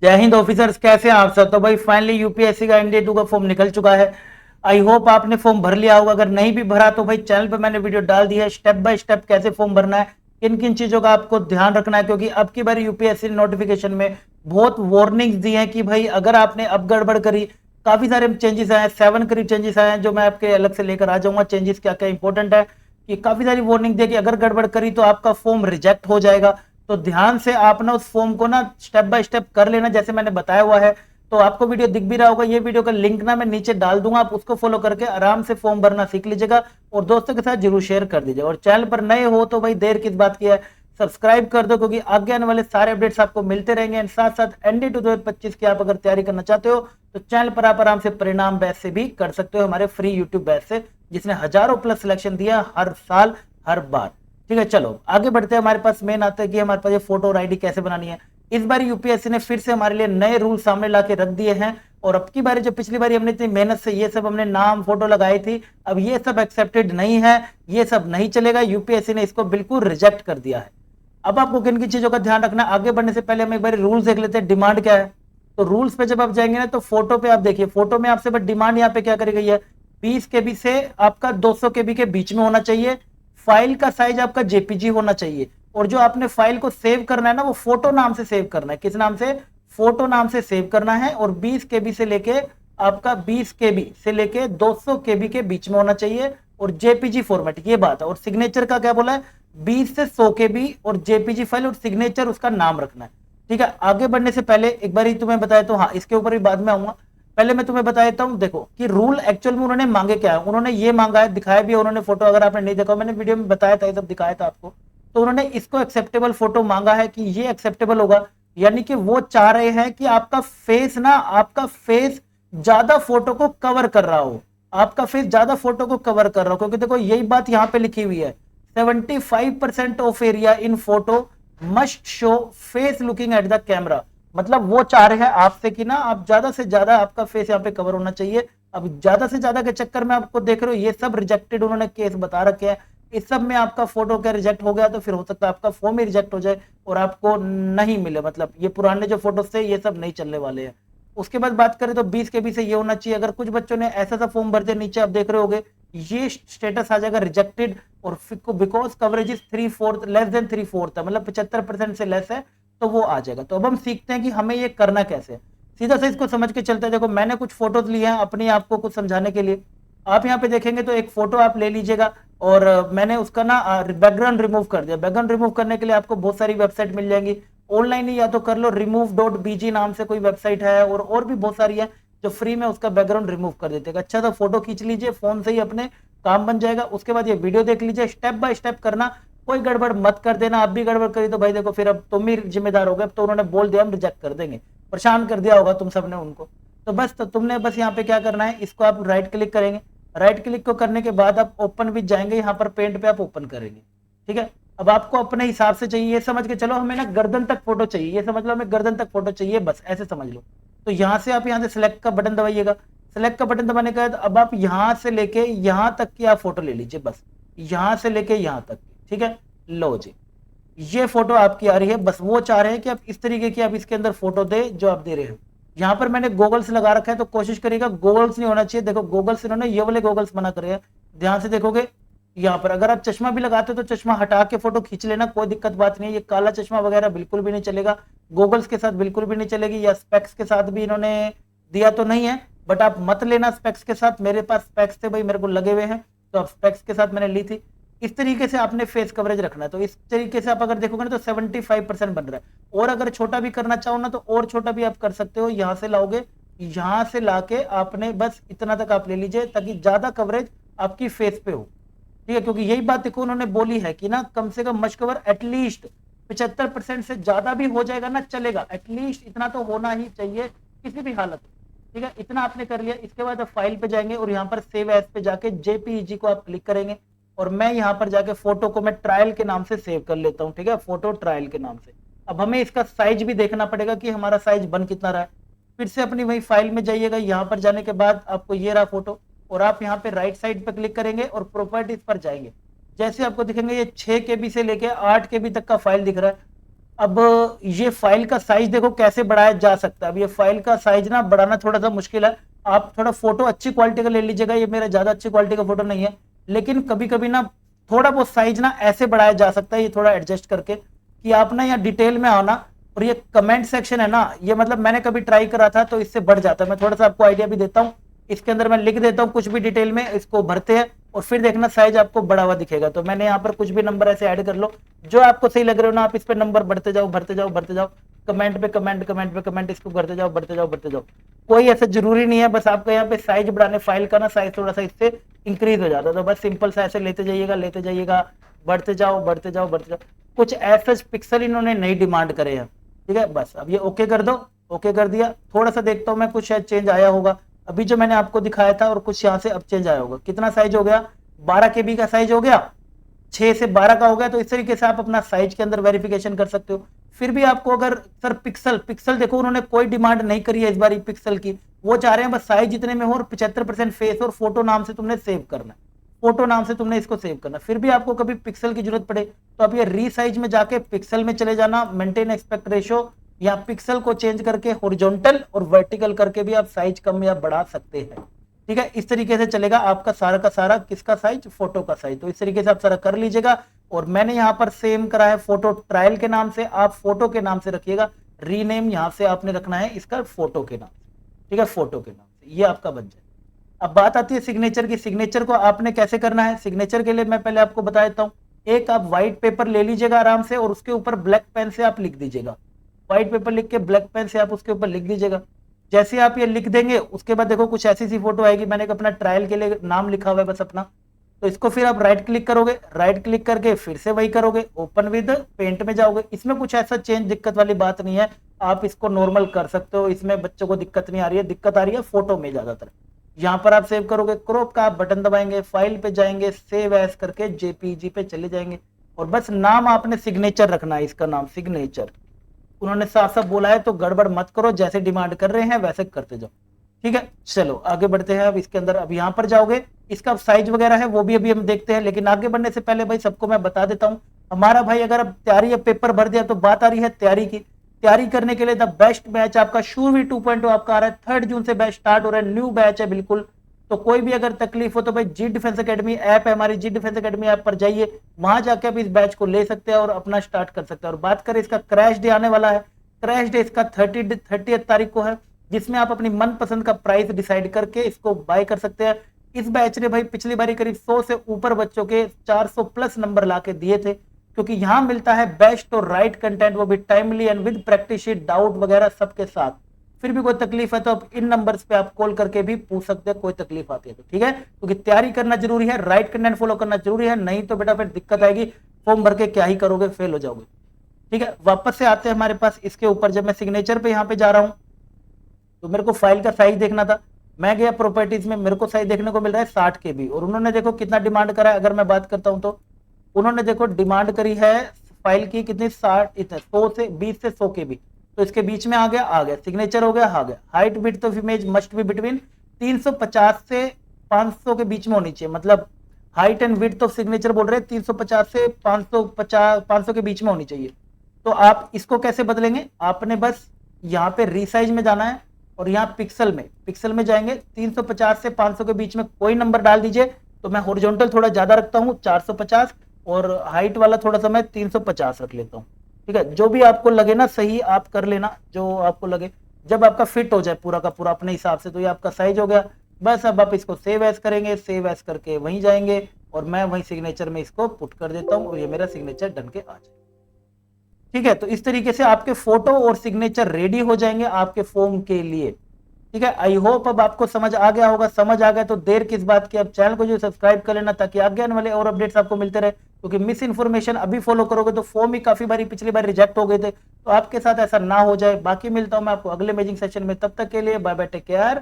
जय हिंद ऑफिसर्स, कैसे हैं आप सब। तो भाई फाइनली यूपीएससी का एनडीए 2 का फॉर्म निकल चुका है। आई होप आपने फॉर्म भर लिया होगा। अगर नहीं भी भरा तो भाई चैनल पे मैंने वीडियो डाल दी है स्टेप बाय स्टेप कैसे फॉर्म भरना है, किन किन चीजों का आपको ध्यान रखना है, क्योंकि अब की बार यूपीएससी नोटिफिकेशन में बहुत वार्निंग्स दी हैं कि भाई अगर आपने अब गड़बड़ करी, काफी सारे चेंजेस आए हैं, 7 करीब चेंजेस आए हैं जो मैं आपके अलग से लेकर आ जाऊंगा। चेंजेस क्या क्या इंपॉर्टेंट है कि काफी सारी वार्निंग दी कि अगर गड़बड़ करी तो आपका फॉर्म रिजेक्ट हो जाएगा। तो ध्यान से आप ना उस फॉर्म को ना स्टेप बाय स्टेप कर लेना जैसे मैंने बताया हुआ है। तो आपको वीडियो दिख भी रहा होगा, ये वीडियो का लिंक ना मैं नीचे डाल दूंगा, आप उसको फॉलो करके आराम से फॉर्म भरना सीख लीजिएगा और दोस्तों के साथ जरूर शेयर कर दीजिएगा। और चैनल पर नए हो तो भाई देर किस बात की है, सब्सक्राइब कर दो, क्योंकि आगे आने वाले सारे अपडेट्स आपको मिलते रहेंगे। एंड साथ साथ एनडीए 2025 की आप अगर तैयारी करना चाहते हो तो चैनल पर आप आराम से परिणाम बैच से भी कर सकते हो, हमारे फ्री यूट्यूब बैच से, जिसने हजारों प्लस सिलेक्शन दिया हर साल हर बार। ठीक है, चलो आगे बढ़ते हैं। हमारे पास मेन आता है कि हमारे पास ये फोटो और आईडी कैसे बनानी है। इस बार यूपीएससी ने फिर से हमारे लिए नए रूल सामने ला के रख दिए हैं। और अब की बारी जो पिछली बारी हमने इतनी मेहनत से ये सब हमने नाम फोटो लगाई थी, अब ये सब एक्सेप्टेड नहीं है, ये सब नहीं चलेगा। यूपीएससी ने इसको बिल्कुल रिजेक्ट कर दिया है। अब आपको किन किन चीजों का ध्यान रखना है, आगे बढ़ने से पहले हम एक बार रूल्स देख लेते हैं। डिमांड क्या है, तो रूल्स पे जब आप जाएंगे ना तो फोटो पे आप देखिए, फोटो में आपसे बस डिमांड यहाँ पे क्या करी गई है, 20 केबी से आपका 200 केबी के बीच में होना चाहिए। फाइल का साइज आपका जेपीजी होना चाहिए। और जो आपने फाइल को सेव करना है ना, वो फोटो नाम से सेव करना है। किस नाम से? फोटो नाम से सेव करना है। और 20 केबी से लेके आपका 20 केबी से लेके 200 केबी के बीच में होना चाहिए और जेपीजी फॉर्मेट, ये बात है। और सिग्नेचर का क्या बोला है, 20 से 100 केबी और जेपीजी फाइल, और सिग्नेचर उसका नाम रखना है। ठीक है, आगे बढ़ने से पहले एक बार ही तुम्हें बताया, तो हाँ इसके ऊपर भी बाद में आऊंगा, पहले मैं तुम्हें बता देता हूं। देखो कि रूल एक्चुअल में उन्होंने मांगे क्या है, उन्होंने ये मांगा है, दिखाया भी उन्होंने फोटो, अगर आपने नहीं देखा मैंने वीडियो में बताया था, ये सब दिखाया था आपको। तो उन्होंने इसको एक्सेप्टेबल फोटो मांगा है कि ये एक्सेप्टेबल होगा, यानी कि वो चाह रहे हैं कि आपका फेस ना, आपका फेस ज्यादा फोटो को कवर कर रहा हो, आपका फेस ज्यादा फोटो को कवर कर रहा हो। क्योंकि देखो यही बात यहां पे लिखी हुई है, 75% of area in photo must show face looking at the camera. मतलब वो चाह रहे हैं आपसे कि ना आप ज्यादा से ज्यादा आपका फेस यहाँ पे कवर होना चाहिए। अब ज्यादा से ज्यादा के चक्कर में आपको देख रहे हो ये सब रिजेक्टेड उन्होंने केस बता रखे हैं। इस सब में आपका फोटो क्या रिजेक्ट हो गया तो फिर हो सकता है आपका फॉर्म ही रिजेक्ट हो जाए और आपको नहीं मिले। मतलब ये पुराने जो फोटो से ये सब नहीं चलने वाले हैं। उसके बाद बात करें तो 20 केबी से ये होना चाहिए। अगर कुछ बच्चों ने ऐसा सा फॉर्म भर दिया, नीचे आप देख रहे होगे ये स्टेटस आ जाएगा रिजेक्टेड, और because coverage is 3/4 less than 3/4 है, मतलब 75% से लेस है, तो वो आ जाएगा। तो अब हम सीखते हैं कि हमें ये करना कैसे है। सीधा से इसको समझ के चलते हैं। देखो मैंने कुछ फोटोज लिए हैं अपने आप को कुछ समझाने के लिए। आप यहाँ पे देखेंगे तो एक फोटो आप ले लीजिएगा और मैंने उसका ना बैकग्राउंड रिमूव कर दिया। बैकग्राउंड रिमूव करने के लिए आपको बहुत सारी वेबसाइट मिल जाएंगी ऑनलाइन ही, या तो कर लो remove.bg नाम से कोई वेबसाइट है, और भी बहुत सारी है जो फ्री में उसका बैकग्राउंड रिमूव कर देते हैं। अच्छा सा फोटो खींच लीजिए फोन से ही, अपने काम बन जाएगा। उसके बाद ये वीडियो देख लीजिए, स्टेप बाय स्टेप करना, कोई गड़बड़ मत कर देना। आप भी गड़बड़ करी तो भाई देखो फिर अब तुम ही जिम्मेदार हो गए। तो उन्होंने बोल दिया हम रिजेक्ट कर देंगे, परेशान कर दिया होगा तुम सबने उनको। तो बस तो तुमने बस यहाँ पे क्या करना है, इसको आप राइट क्लिक करेंगे। राइट क्लिक को करने के बाद आप ओपन विद जाएंगे, यहाँ पर पेंट पे आप ओपन करेंगे। ठीक है, अब आपको अपने हिसाब से चाहिए, ये समझ के चलो हमें ना गर्दन तक फोटो चाहिए, ये समझ लो हमें गर्दन तक फोटो चाहिए, बस ऐसे समझ लो। तो यहाँ से आप यहाँ से सिलेक्ट का बटन दबाइएगा। सिलेक्ट का बटन दबाने के बाद अब आप यहाँ से लेके यहाँ तक की आप फोटो ले लीजिए, बस यहाँ से लेके यहाँ तक की। ठीक है, लो जी ये फोटो आपकी आ रही है। बस वो चाह रहे हैं कि आप इस तरीके की आप इसके अंदर फोटो दे जो आप दे रहे हो। यहाँ पर मैंने गोगल्स लगा रखा है तो कोशिश करिएगा गोगल्स नहीं होना चाहिए। देखो गोगल्स इन्होंने ये वाले गोगल्स मना करे हैं, ध्यान से देखोगे यहाँ पर। अगर आप चश्मा भी लगाते हो तो चश्मा हटा के फोटो खींच लेना, कोई दिक्कत बात नहीं है। ये काला चश्मा वगैरह बिल्कुल भी नहीं चलेगा, गोगल्स के साथ बिल्कुल भी नहीं चलेगी, या स्पेक्स के साथ भी इन्होंने दिया तो नहीं है, बट आप मत लेना स्पेक्स के साथ। मेरे पास स्पेक्स थे भाई, मेरे को लगे हुए हैं, तो आप स्पेक्स के साथ मैंने ली थी। इस तरीके से आपने फेस कवरेज रखना है। तो इस तरीके से आप अगर देखोगे ना तो 75% बन रहा है। और अगर छोटा भी करना चाहो ना तो और छोटा भी आप कर सकते हो। यहाँ से लाओगे, यहाँ से लाके आपने बस इतना तक आप ले लीजिए ताकि ज्यादा कवरेज आपकी फेस पे हो। ठीक है, क्योंकि यही बात देखो उन्होंने बोली है कि ना कम से कम मस्ट कवर एटलीस्ट 75% से ज्यादा भी हो जाएगा ना चलेगा, एटलीस्ट इतना तो होना ही चाहिए किसी भी हालत में। ठीक है, इतना आपने कर लिया। इसके बाद आप फाइल पे जाएंगे और यहाँ पर सेव एज पे जाके जेपीईजी को आप क्लिक करेंगे। और मैं यहाँ पर जाके फोटो को मैं ट्रायल के नाम से सेव कर लेता हूँ। ठीक है, फोटो ट्रायल के नाम से। अब हमें इसका साइज भी देखना पड़ेगा कि हमारा साइज बन कितना रहा है। फिर से अपनी वही फाइल में जाइएगा, यहाँ पर जाने के बाद आपको ये रहा फोटो, और आप यहाँ पे राइट साइड पे क्लिक करेंगे और प्रॉपर्टीज पर जाएंगे। जैसे आपको दिखेंगे ये 6 केबी से लेके 8 केबी तक का फाइल दिख रहा है। अब ये फाइल का साइज देखो कैसे बढ़ाया जा सकता है। अब ये फाइल का साइज ना बढ़ाना थोड़ा सा मुश्किल है, आप थोड़ा फोटो अच्छी क्वालिटी का ले लीजिएगा। ये मेरा ज्यादा अच्छी क्वालिटी का फोटो नहीं है, लेकिन कभी कभी ना थोड़ा बहुत साइज ना ऐसे बढ़ाया जा सकता है, ये थोड़ा एडजस्ट करके कि आप ना यहाँ डिटेल में आओ ना। और ये कमेंट सेक्शन है ना, ये मतलब मैंने कभी ट्राई करा था तो इससे बढ़ जाता है। मैं थोड़ा सा आपको आइडिया भी देता हूँ, इसके अंदर मैं लिख देता हूँ कुछ भी डिटेल में, इसको भरते हैं और फिर देखना साइज आपको बड़ा हुआ दिखेगा। तो मैंने यहाँ पर कुछ भी नंबर ऐसे ऐड कर लो, जो आपको सही लग रहे हो ना, आप इस पे नंबर बढ़ते जाओ भरते जाओ भरते जाओ, कमेंट पे कमेंट कमेंट पे कमेंट, इसको करते जाओ बढ़ते जाओ बढ़ते जाओ। कोई ऐसा जरूरी नहीं है, बस आपको यहाँ पे साइज बढ़ाने, फाइल का ना साइज थोड़ा सा इससे इंक्रीज हो जाता है, तो बस सिंपल सा ऐसे लेते जाइएगा बढ़ते जाओ बढ़ते जाओ बढ़ते जाओ। कुछ ऐसा पिक्सल इन्होंने नहीं डिमांड करे हैं, ठीक है। बस अब ये ओके कर दो, ओके कर दिया। थोड़ा सा देखता हूँ मैं, कुछ शायद चेंज आया होगा अभी जो मैंने आपको दिखाया था, और कुछ यहाँ से अब चेंज आया होगा। कितना साइज हो गया, 12 KB का साइज हो गया, 6 से 12 का हो गया। तो इस तरीके से आप अपना साइज के अंदर वेरिफिकेशन कर सकते हो। फिर भी आपको अगर सर पिक्सल देखो, उन्होंने कोई डिमांड नहीं करी है इस बार पिक्सल की, वो चाह रहे हैं बस साइज जितने में हो और 75% फेस और फोटो नाम से तुमने सेव करना है, फोटो नाम से तुमने इसको सेव करना। फिर भी आपको कभी पिक्सल की जरूरत पड़े तो आप ये रीसाइज में जाके पिक्सल में चले जाना, मेंटेन एस्पेक्ट रेशो, या पिक्सल को चेंज करके हॉरिजॉन्टल और वर्टिकल करके भी आप साइज कम या बढ़ा सकते हैं, ठीक है। इस तरीके से चलेगा आपका सारा का सारा किसका साइज, फोटो का साइज। तो इस तरीके से आप सारा कर लीजिएगा। और मैंने यहाँ पर सेम करा है फोटो ट्रायल के नाम से, आप फोटो के नाम से रखिएगा, रीनेम यहाँ से आपने रखना है इसका फोटो के नाम से, ठीक है, फोटो के नाम से, ये आपका बन जाए। अब बात आती है सिग्नेचर की। सिग्नेचर को आपने कैसे करना है, सिग्नेचर के लिए मैं पहले आपको बता देता हूँ। एक आप व्हाइट पेपर ले लीजिएगा आराम से, और उसके ऊपर ब्लैक पेन से आप लिख दीजिएगा, व्हाइट पेपर लिख के ब्लैक पेन से आप उसके ऊपर लिख दीजिएगा। जैसे आप ये लिख देंगे उसके बाद देखो कुछ ऐसी सी फोटो आएगी, मैंने अपना ट्रायल के लिए नाम लिखा हुआ है बस अपना। तो इसको फिर आप राइट क्लिक करोगे, राइट क्लिक करके फिर से वही करोगे, ओपन विद पेंट में जाओगे। इसमें कुछ ऐसा चेंज दिक्कत वाली बात नहीं है, आप इसको नॉर्मल कर सकते हो, इसमें बच्चों को दिक्कत नहीं आ रही है। दिक्कत आ रही है फोटो में ज्यादातर। यहाँ पर आप सेव करोगे, क्रॉप का आप बटन दबाएंगे, फाइल पे जाएंगे, सेव एज करके जेपीजी पे चले जाएंगे, और बस नाम आपने सिग्नेचर रखना है, इसका नाम सिग्नेचर। उन्होंने साफ साफ बोला है तो गड़बड़ मत करो, जैसे डिमांड कर रहे हैं वैसे करते जाओ, ठीक है। चलो आगे बढ़ते हैं। अब इसके अंदर अब यहाँ पर जाओगे, इसका साइज वगैरह है वो भी अभी हम देखते हैं, लेकिन आगे बढ़ने से पहले भाई सबको मैं बता देता हूँ, हमारा भाई अगर अब तैयारी या पेपर भर दिया तो बात आ रही है तैयारी की। तैयारी करने के लिए द बेस्ट बैच आपका शूरवीर 2.0 आपका आ रहा है, 3 जून से बैच स्टार्ट हो रहा है, न्यू बैच है बिल्कुल। तो कोई भी अगर तकलीफ हो तो भाई जी डिफेंस एकेडमी ऐप है हमारी, जी डिफेंस एकेडमी ऐप पर जाइए, वहां जाके आप इस बैच को ले सकते हैं और अपना स्टार्ट कर सकते हैं। और बात करें इसका क्रैश डे आने वाला है, क्रैश डे इसका 30 तारीख को है, जिसमें आप अपनी मनपसंद का प्राइस डिसाइड करके इसको बाय कर सकते हैं। इस बैच ने भाई पिछली बारी करीब 100 से ऊपर बच्चों के 400 प्लस नंबर लाके दिए थे, क्योंकि यहाँ मिलता है बेस्ट और राइट कंटेंट, वो भी timely and with practice sheet, doubt वगैरह सबके साथ। फिर भी कोई तकलीफ है तो आप इन नंबर्स पे आप कॉल करके भी पूछ सकते हैं, कोई तकलीफ आती है तो, ठीक है। क्योंकि तैयारी करना जरूरी है, राइट कंटेंट फॉलो करना जरूरी है, नहीं तो बेटा फिर दिक्कत आएगी, फॉर्म भर के क्या ही करोगे, फेल हो जाओगे, ठीक है। वापस से आते हैं हमारे पास इसके ऊपर, जब मैं सिग्नेचर पे यहाँ पे जा रहा हूँ तो मेरे को फाइल का साइज देखना था, मैं गया प्रॉपर्टीज में, मेरे को साइज देखने को मिल रहा है 60 KB, और उन्होंने देखो कितना डिमांड करा है। अगर मैं बात करता हूं तो उन्होंने देखो डिमांड करी है फाइल की कितनी, 60 इतने 100 से 20 से 100 KB, तो इसके बीच में आ गया सिग्नेचर हो गया, आ गया। Height width of image must be between 350 से 500 के बीच में होनी चाहिए, मतलब height and width of signature बोल रहे हैं 350 से 500 के बीच में होनी चाहिए। तो आप इसको कैसे बदलेंगे, आपने बस यहाँ पे रीसाइज में जाना है और यहाँ पिक्सल में जाएंगे, 350 से 500 के बीच में कोई नंबर डाल दीजिए। तो मैं हॉरिजॉन्टल थोड़ा ज्यादा रखता हूँ 450, और हाइट वाला थोड़ा सा मैं 350 रख लेता हूँ, ठीक है। जो भी आपको लगे ना सही आप कर लेना, जो आपको लगे, जब आपका फिट हो जाए पूरा का पूरा अपने हिसाब से। तो ये आपका साइज हो गया, बस अब आप इसको सेव एज करेंगे, सेव एज करके वहीं जाएंगे और मैं वहीं सिग्नेचर में इसको पुट कर देता हूँ और ये मेरा सिग्नेचर डन के आ जाए, ठीक है। तो इस तरीके से आपके फोटो और सिग्नेचर रेडी हो जाएंगे आपके फॉर्म के लिए, ठीक है। आई होप अब आपको समझ आ गया होगा, समझ आ गया तो देर किस बात की, अब चैनल को जो सब्सक्राइब कर लेना ताकि आगे आने वाले और अपडेट्स आपको मिलते रहे। क्योंकि मिस इन्फॉर्मेशन अभी फॉलो करोगे तो फॉर्म ही काफी बारी पिछली बार रिजेक्ट हो गए थे, तो आपके साथ ऐसा ना हो जाए। बाकी मिलता हूं मैं आपको अगले अमेजिंग सेशन में, तब तक के लिए बाय बाय, टेक केयर।